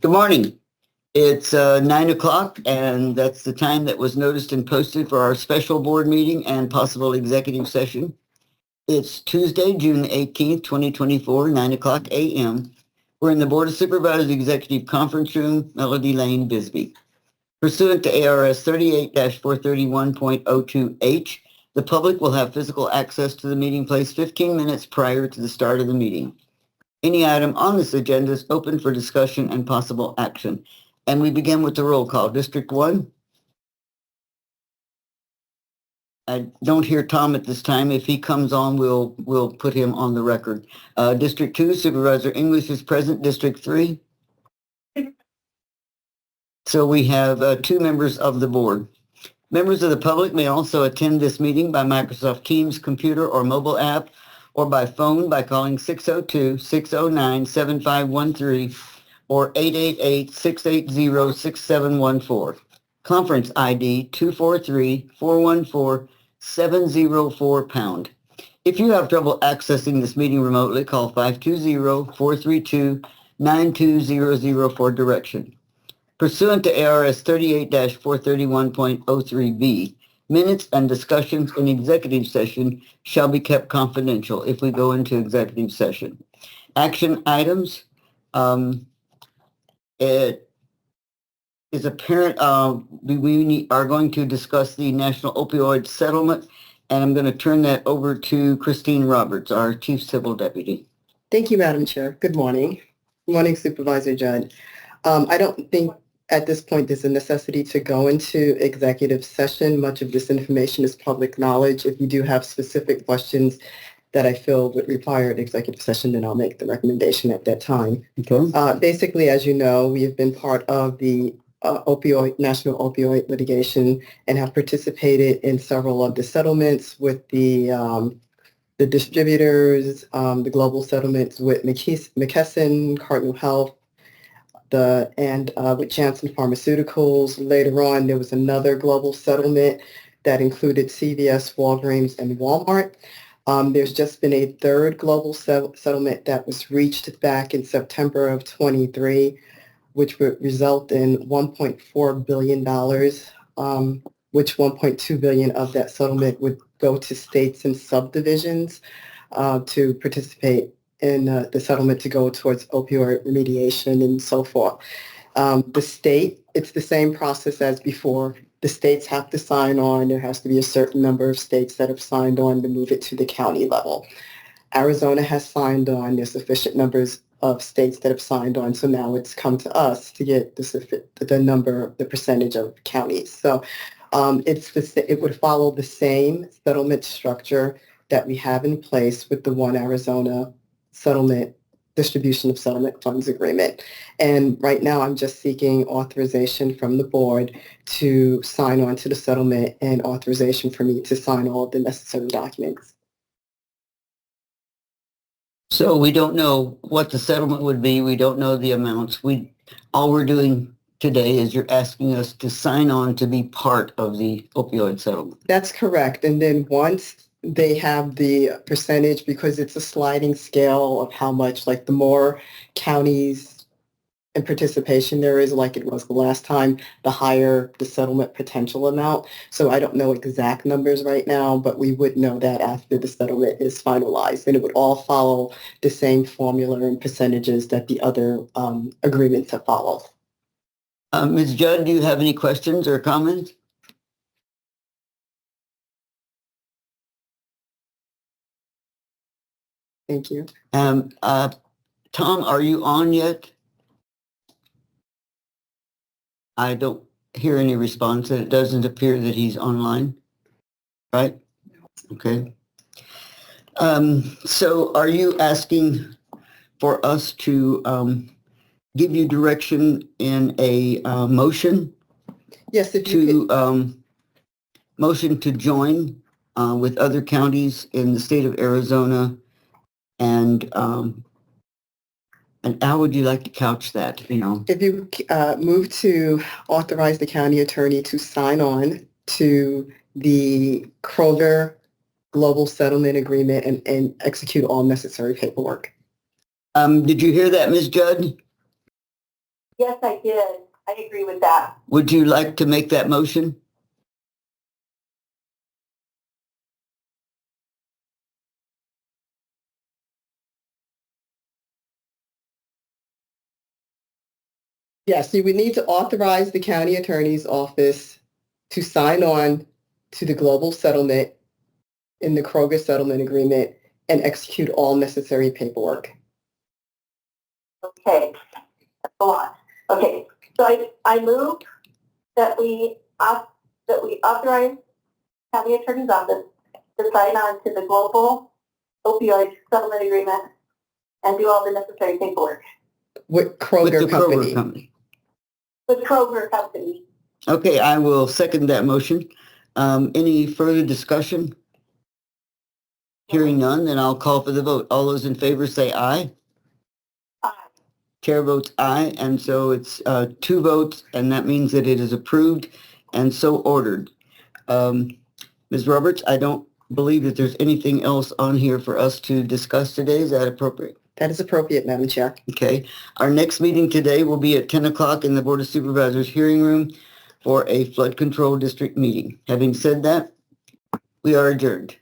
Good morning. It's 9 o'clock, and that's the time that was noticed and posted for our special board meeting and possible executive session. It's Tuesday, June 18th, 2024, 9 o'clock a.m. We're in the Board of Supervisors Executive Conference Room, Melody Lane, Bisbee. Pursuant to ARS 38-431.02H, the public will have physical access to the meeting place 15 minutes prior to the start of the meeting. Any item on this agenda is open for discussion and possible action. And we begin with the roll call. District 1? I don't hear Tom at this time. If he comes on, we'll put him on the record. District 2, Supervisor English is present. District 3? So we have 2 members of the board. Members of the public may also attend this meeting by Microsoft Teams computer or mobile app, or by phone by calling 602-609-7513 or 888-680-6714. Conference ID 243-414-704#. If you have trouble accessing this meeting remotely, call 520-432-9200 for direction. Pursuant to ARS 38-431.03B, minutes and discussions in executive session shall be kept confidential if we go into executive session. Action items. It is apparent we are going to discuss the national opioid settlement, and I'm going to turn that over to Christine Roberts, our Chief Civil Deputy. Thank you, Madam Chair. Good morning. Good morning, Supervisor Judd. I don't think at this point there's a necessity to go into executive session. Much of this information is public knowledge. If you do have specific questions that I feel would require an executive session, then I'll make the recommendation at that time. Okay. Basically, as you know, we have been part of the national opioid litigation and have participated in several of the settlements with the distributors, the global settlements with McKesson, Cardinal Health, with Janssen Pharmaceuticals. Later on, there was another global settlement that included CVS, Walgreens, and Walmart. There's just been a third global settlement that was reached back in September of 23, which would result in $1.4 billion, which $1.2 billion of that settlement would go to states and subdivisions to participate in the settlement to go towards opioid remediation and so forth. The state, it's the same process as before. The states have to sign on. There has to be a certain number of states that have signed on to move it to the county level. Arizona has signed on. There's sufficient numbers of states that have signed on. So now it's come to us to get the percentage of counties. So it would follow the same settlement structure that we have in place with the One Arizona settlement, distribution of settlement funds agreement. And right now I'm just seeking authorization from the board to sign on to the settlement and authorization for me to sign all of the necessary documents. So we don't know what the settlement would be. We don't know the amounts. All we're doing today is you're asking us to sign on to be part of the opioid settlement. That's correct. And then once they have the percentage, because it's a sliding scale of how much, like the more counties and participation there is, like it was the last time, the higher the settlement potential amount. So I don't know exact numbers right now, but we would know that after the settlement is finalized, and it would all follow the same formula and percentages that the other agreements have followed. Ms. Judd, do you have any questions or comments? Thank you. Tom, are you on yet? I don't hear any response, and it doesn't appear that he's online, right? Okay. So are you asking for us to give you direction in a motion? Yes, if you motion to join with other counties in the state of Arizona, and how would you like to couch that? If you move to authorize the county attorney to sign on to the Kroger Global Settlement Agreement and execute all necessary paperwork. Did you hear that, Ms. Judd? Yes, I did. I agree with that. Would you like to make that motion? Yes, you would need to authorize the county attorney's office to sign on to the global settlement in the Kroger settlement agreement and execute all necessary paperwork. Okay, that's a lot. Okay, so I move that we authorize county attorney's office to sign on to the global opioid settlement agreement and do all the necessary paperwork With Kroger With the Company. Kroger Company. with Kroger Company. Okay, I will second that motion. Any further discussion? Hearing none, then I'll call for the vote. All those in favor say aye. Aye. Chair votes aye, and so it's 2 votes, and that means that it is approved and so ordered. Ms. Roberts, I don't believe that there's anything else on here for us to discuss today. Is that appropriate? That is appropriate, Madam Chair. Okay. Our next meeting today will be at 10 o'clock in the Board of Supervisors hearing room for a flood control district meeting. Having said that, we are adjourned.